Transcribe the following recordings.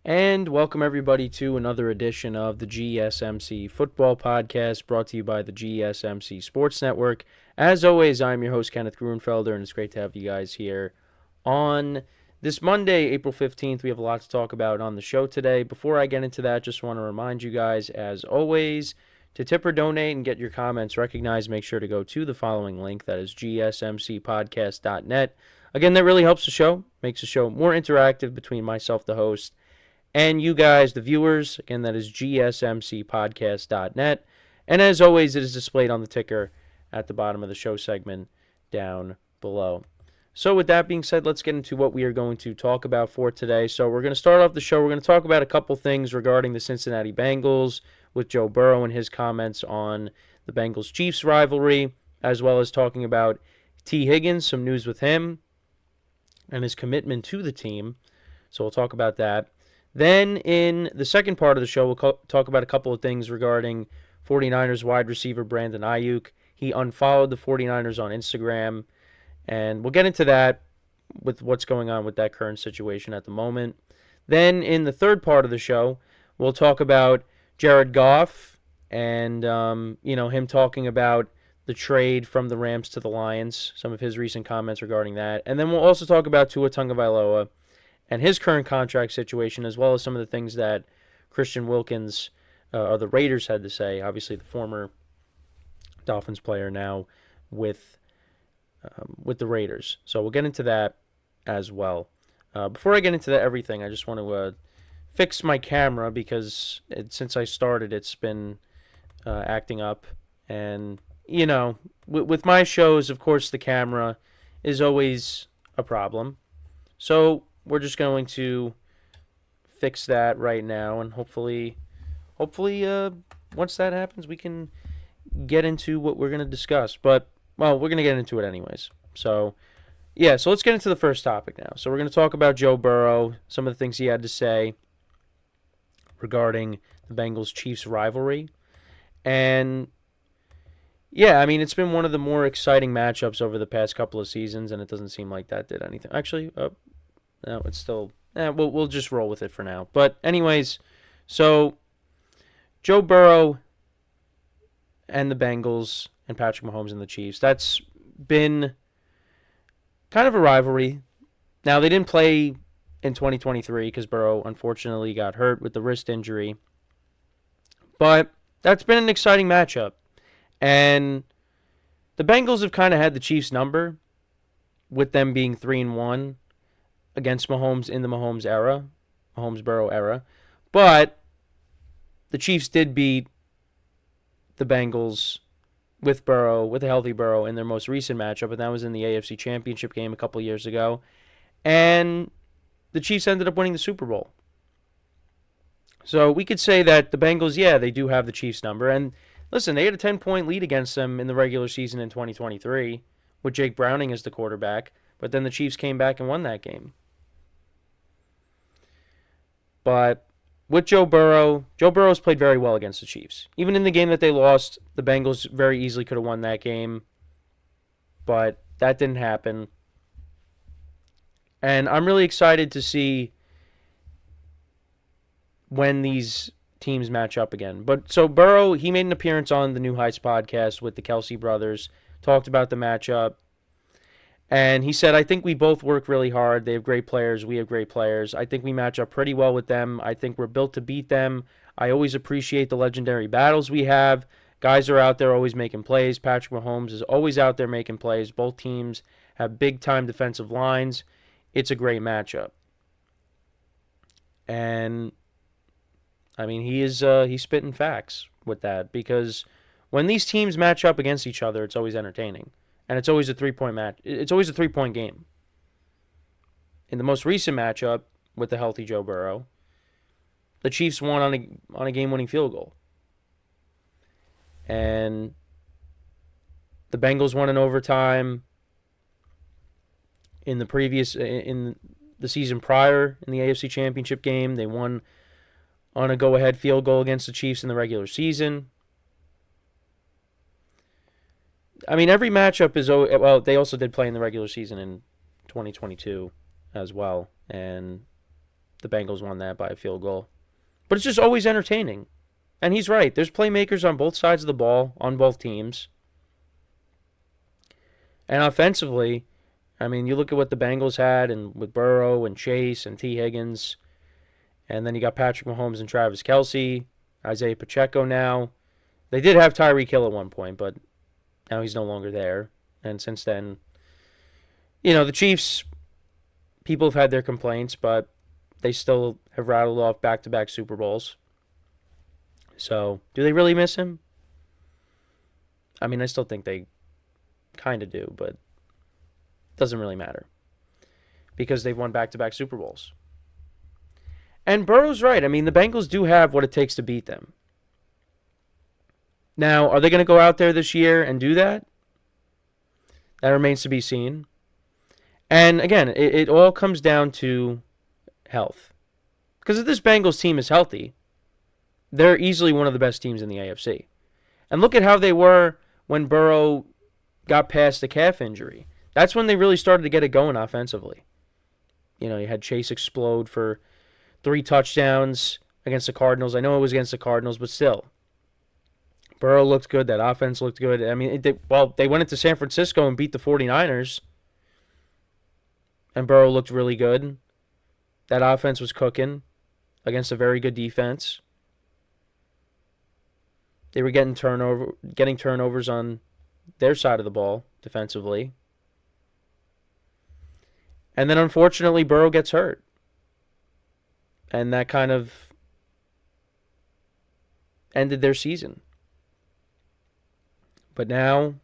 And welcome everybody to another edition of the GSMC Football Podcast brought to you by the GSMC Sports Network. As always, I'm your host, Kenneth Gruenfelder, and it's great to have you guys here on this Monday, April 15th. We have a lot to talk about on the show today. Before I get into that, just want to remind you guys, as always, to tip or donate and get your comments recognized, make sure to go to the following link. That is gsmcpodcast.net. Again, that really helps the show, makes the show more interactive between myself, the host, and you guys, the viewers. Again, that is gsmcpodcast.net. And as always, it is displayed on the ticker at the bottom of the show segment down below. So with that being said, let's get into what we are going to talk about for today. So we're going to start off the show. We're going to talk about a couple things regarding the Cincinnati Bengals with Joe Burrow and his comments on the Bengals-Chiefs rivalry, as well as talking about Tee Higgins, some news with him, and his commitment to the team. So we'll talk about that. Then in the second part of the show, we'll talk about a couple of things regarding 49ers wide receiver Brandon Ayuk. He unfollowed the 49ers on Instagram, and we'll get into that with what's going on with that current situation at the moment. Then in the third part of the show, we'll talk about Jared Goff and him talking about the trade from the Rams to the Lions, some of his recent comments regarding that. And then we'll also talk about Tua Tagovailoa and his current contract situation, as well as some of the things that Christian Wilkins or the Raiders had to say. Obviously, the former Dolphins player now with the Raiders. So we'll get into that as well. Before I get into everything, I just want to fix my camera because since I started, it's been acting up. And, with my shows, of course, the camera is always a problem. So we're just going to fix that right now, and hopefully, once that happens, we can get into what we're going to discuss. But, well, we're going to get into it anyways. So, yeah, so let's get into the first topic now. So we're going to talk about Joe Burrow, some of the things he had to say regarding the Bengals-Chiefs rivalry. And, yeah, I mean, it's been one of the more exciting matchups over the past couple of seasons, and it doesn't seem like that did anything. Actually, no, it's still. We'll just roll with it for now. But anyways, so Joe Burrow and the Bengals and Patrick Mahomes and the Chiefs. That's been kind of a rivalry. Now they didn't play in 2023 because Burrow unfortunately got hurt with the wrist injury. But that's been an exciting matchup, and the Bengals have kind of had the Chiefs' number, with them being 3-1. Against Mahomes in the Mahomes-Burrow era. But the Chiefs did beat the Bengals with a healthy Burrow, in their most recent matchup, and that was in the AFC Championship game a couple years ago. And the Chiefs ended up winning the Super Bowl. So we could say that the Bengals, they do have the Chiefs' number. And listen, they had a 10-point lead against them in the regular season in 2023 with Jake Browning as the quarterback. But then the Chiefs came back and won that game. But with Joe Burrow's played very well against the Chiefs. Even in the game that they lost, the Bengals very easily could have won that game. But that didn't happen. And I'm really excited to see when these teams match up again. But so Burrow, he made an appearance on the New Heights podcast with the Kelsey brothers, talked about the matchup. And he said, I think we both work really hard. They have great players. We have great players. I think we match up pretty well with them. I think we're built to beat them. I always appreciate the legendary battles we have. Guys are out there always making plays. Patrick Mahomes is always out there making plays. Both teams have big-time defensive lines. It's a great matchup. And, I mean, he's spitting facts with that, because when these teams match up against each other, it's always entertaining. And it's always a 3-point match. It's always a 3-point game. In the most recent matchup with the healthy Joe Burrow, the Chiefs won on a game-winning field goal. And the Bengals won in overtime in the season prior in the AFC Championship game. They won on a go-ahead field goal against the Chiefs in the regular season. I mean, every matchup is... Well, they also did play in the regular season in 2022 as well. And the Bengals won that by a field goal. But it's just always entertaining. And he's right. There's playmakers on both sides of the ball, on both teams. And offensively, I mean, you look at what the Bengals had and with Burrow and Chase and Tee Higgins. And then you got Patrick Mahomes and Travis Kelce, Isaiah Pacheco now. They did have Tyreek Hill at one point, but now he's no longer there. And since then, the Chiefs, people have had their complaints, but they still have rattled off back-to-back Super Bowls. So, do they really miss him? I mean, I still think they kind of do, but it doesn't really matter because they've won back-to-back Super Bowls. And Burrow's right. I mean, the Bengals do have what it takes to beat them. Now, are they going to go out there this year and do that? That remains to be seen. And again, it all comes down to health. Because if this Bengals team is healthy, they're easily one of the best teams in the AFC. And look at how they were when Burrow got past the calf injury. That's when they really started to get it going offensively. You had Chase explode for 3 touchdowns against the Cardinals. I know it was against the Cardinals, but still. Burrow looked good. That offense looked good. I mean, they went into San Francisco and beat the 49ers. And Burrow looked really good. That offense was cooking against a very good defense. They were getting turnovers on their side of the ball defensively. And then, unfortunately, Burrow gets hurt. And that kind of ended their season. But now,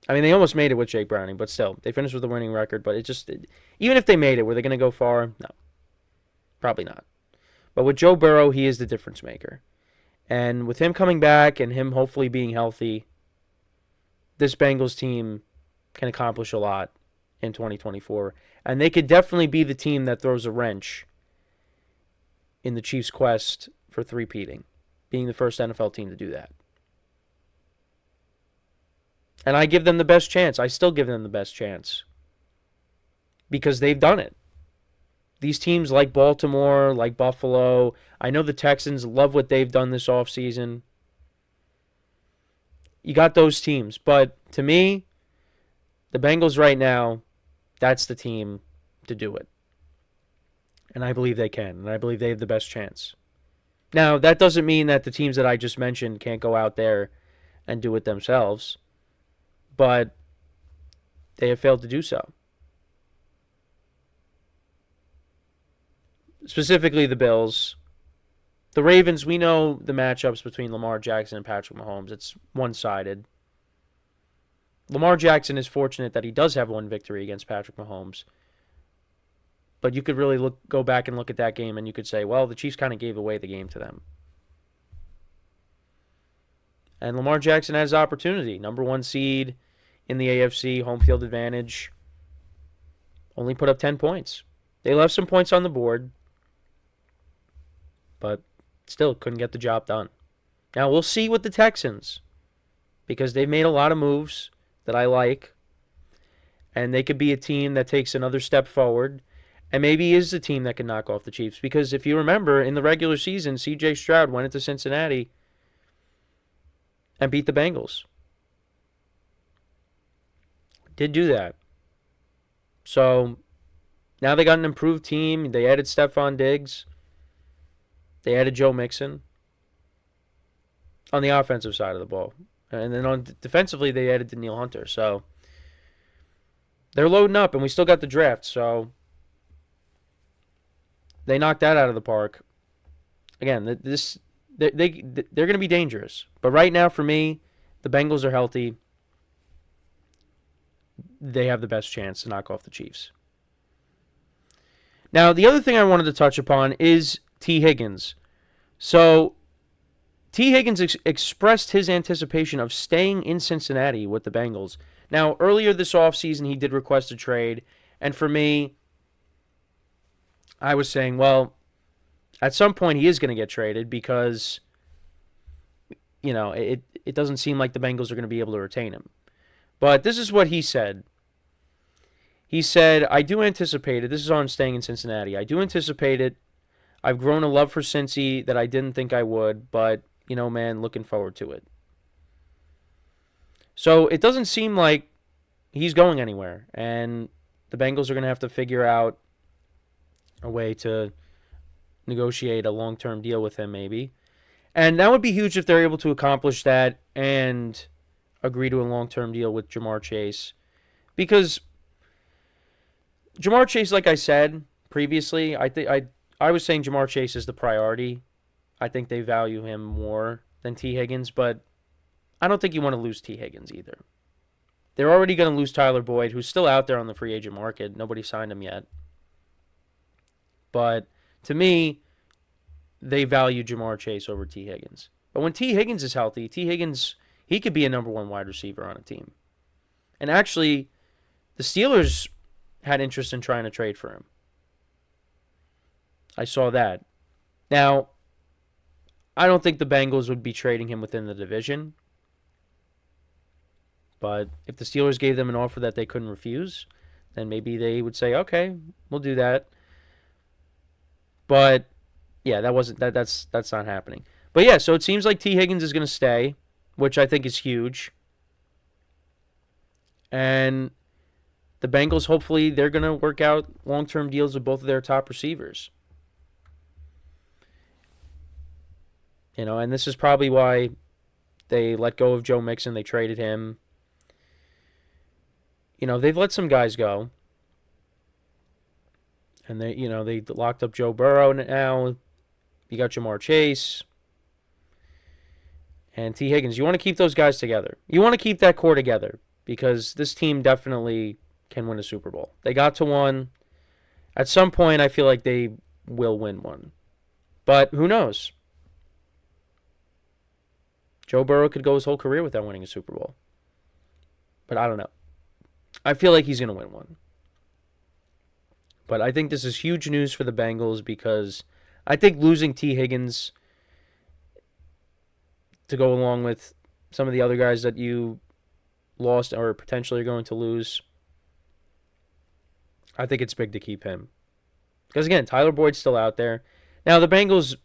I mean, they almost made it with Jake Browning, but still, they finished with a winning record. But even if they made it, were they going to go far? No, probably not. But with Joe Burrow, he is the difference maker. And with him coming back and him hopefully being healthy, this Bengals team can accomplish a lot in 2024. And they could definitely be the team that throws a wrench in the Chiefs' quest for three-peating, being the first NFL team to do that. And I give them the best chance. I still give them the best chance. Because they've done it. These teams like Baltimore, like Buffalo, I know the Texans love what they've done this offseason. You got those teams. But to me, the Bengals right now, that's the team to do it. And I believe they can. And I believe they have the best chance. Now, that doesn't mean that the teams that I just mentioned can't go out there and do it themselves. But they have failed to do so. Specifically the Bills. The Ravens, we know the matchups between Lamar Jackson and Patrick Mahomes. It's one-sided. Lamar Jackson is fortunate that he does have one victory against Patrick Mahomes. But you could really go back and look at that game and you could say, well, the Chiefs kind of gave away the game to them. And Lamar Jackson has opportunity. Number 1 seed in the AFC, home field advantage. Only put up 10 points. They left some points on the board. But still couldn't get the job done. Now we'll see with the Texans. Because they've made a lot of moves that I like. And they could be a team that takes another step forward. And maybe is the team that can knock off the Chiefs. Because if you remember, in the regular season, C.J. Stroud went into Cincinnati and beat the Bengals. Did do that. So, now they got an improved team. They added Stephon Diggs. They added Joe Mixon on the offensive side of the ball. And then defensively, they added Danielle Hunter. So, they're loading up, and we still got the draft. So, they knocked that out of the park. Again, they're going to be dangerous. But right now, for me, the Bengals are healthy. They have the best chance to knock off the Chiefs. Now, the other thing I wanted to touch upon is Tee Higgins. So, Tee Higgins expressed his anticipation of staying in Cincinnati with the Bengals. Now, earlier this offseason, he did request a trade. And for me, I was saying, well, at some point he is going to get traded because, it doesn't seem like the Bengals are going to be able to retain him. But this is what he said. He said, I do anticipate it. This is on staying in Cincinnati. I do anticipate it. I've grown a love for Cincy that I didn't think I would, but, man, looking forward to it. So it doesn't seem like he's going anywhere, and the Bengals are going to have to figure out a way to negotiate a long-term deal with him, maybe. And that would be huge if they're able to accomplish that and agree to a long-term deal with Ja'Marr Chase. Because Ja'Marr Chase, like I said previously, I was saying Ja'Marr Chase is the priority. I think they value him more than Tee Higgins, but I don't think you want to lose Tee Higgins either. They're already going to lose Tyler Boyd, who's still out there on the free agent market. Nobody signed him yet. But to me, they value Ja'Marr Chase over Tee Higgins. But when Tee Higgins is healthy, Tee Higgins, he could be a number one wide receiver on a team. And actually, the Steelers had interest in trying to trade for him. I saw that. Now, I don't think the Bengals would be trading him within the division. But if the Steelers gave them an offer that they couldn't refuse, then maybe they would say, okay, we'll do that. But yeah, that's not happening. But yeah, so it seems like Tee Higgins is going to stay, which I think is huge. And the Bengals, hopefully, they're going to work out long-term deals with both of their top receivers. And this is probably why they let go of Joe Mixon. They traded him. They've let some guys go. And they locked up Joe Burrow now. You got Ja'Marr Chase and Tee Higgins. You want to keep those guys together. You want to keep that core together because this team definitely can win a Super Bowl. They got to one. At some point, I feel like they will win one. But who knows? Joe Burrow could go his whole career without winning a Super Bowl. But I don't know. I feel like he's going to win one. But I think this is huge news for the Bengals because I think losing Tee Higgins to go along with some of the other guys that you lost or potentially are going to lose, I think it's big to keep him. Because, again, Tyler Boyd's still out there. Now, the Bengals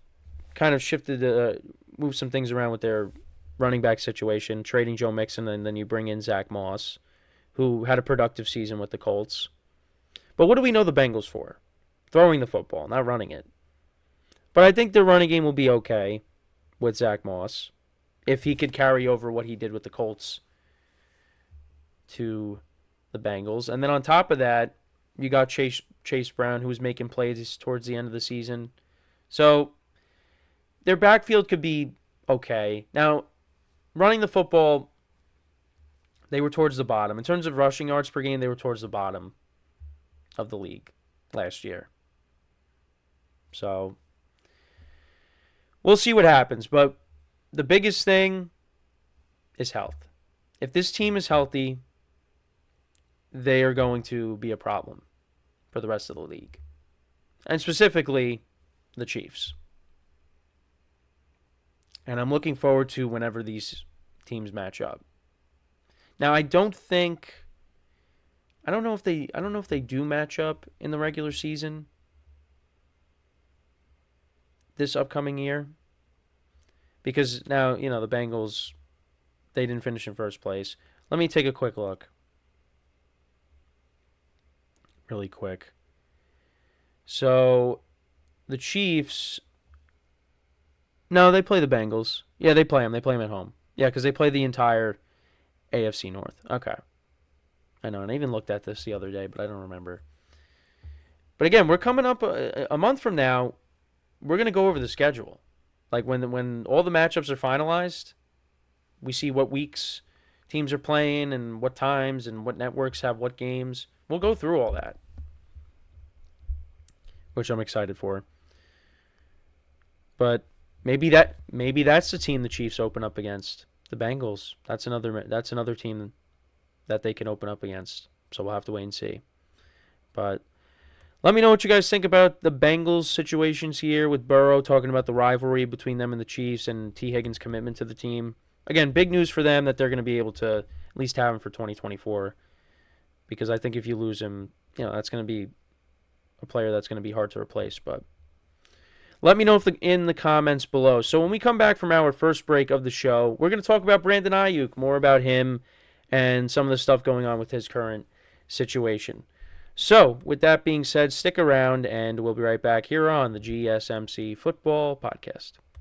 kind of moved some things around with their running back situation, trading Joe Mixon, and then you bring in Zach Moss, who had a productive season with the Colts. But what do we know the Bengals for? Throwing the football, not running it. But I think the running game will be okay with Zach Moss if he could carry over what he did with the Colts to the Bengals. And then on top of that, you got Chase Brown, who was making plays towards the end of the season. So their backfield could be okay. Now, running the football, they were towards the bottom. In terms of rushing yards per game, they were towards the bottom of the league last year. So we'll see what happens. But the biggest thing is health. If this team is healthy, they are going to be a problem for the rest of the league. And specifically, the Chiefs. And I'm looking forward to whenever these teams match up. Now, I don't know if they do match up in the regular season this upcoming year. Because now, the Bengals, they didn't finish in first place. Let me take a quick look. Really quick. So, the Chiefs, no, they play the Bengals. Yeah, they play them. They play them at home. Yeah, because they play the entire AFC North. Okay. I know, and I even looked at this the other day, but I don't remember. But again, we're coming up a month from now. We're going to go over the schedule. Like when all the matchups are finalized, we see what weeks teams are playing and what times and what networks have what games. We'll go through all that, which I'm excited for. But maybe that's the team the Chiefs open up against. The Bengals. That's another team that they can open up against. So we'll have to wait and see. But let me know what you guys think about the Bengals situations here with Burrow, talking about the rivalry between them and the Chiefs and Tee Higgins' commitment to the team. Again, big news for them that they're going to be able to at least have him for 2024 because I think if you lose him, that's going to be a player that's going to be hard to replace. But let me know in the comments below. So when we come back from our first break of the show, we're going to talk about Brandon Ayuk, more about him and some of the stuff going on with his current situation. So with that being said, stick around and we'll be right back here on the GSMC Football Podcast.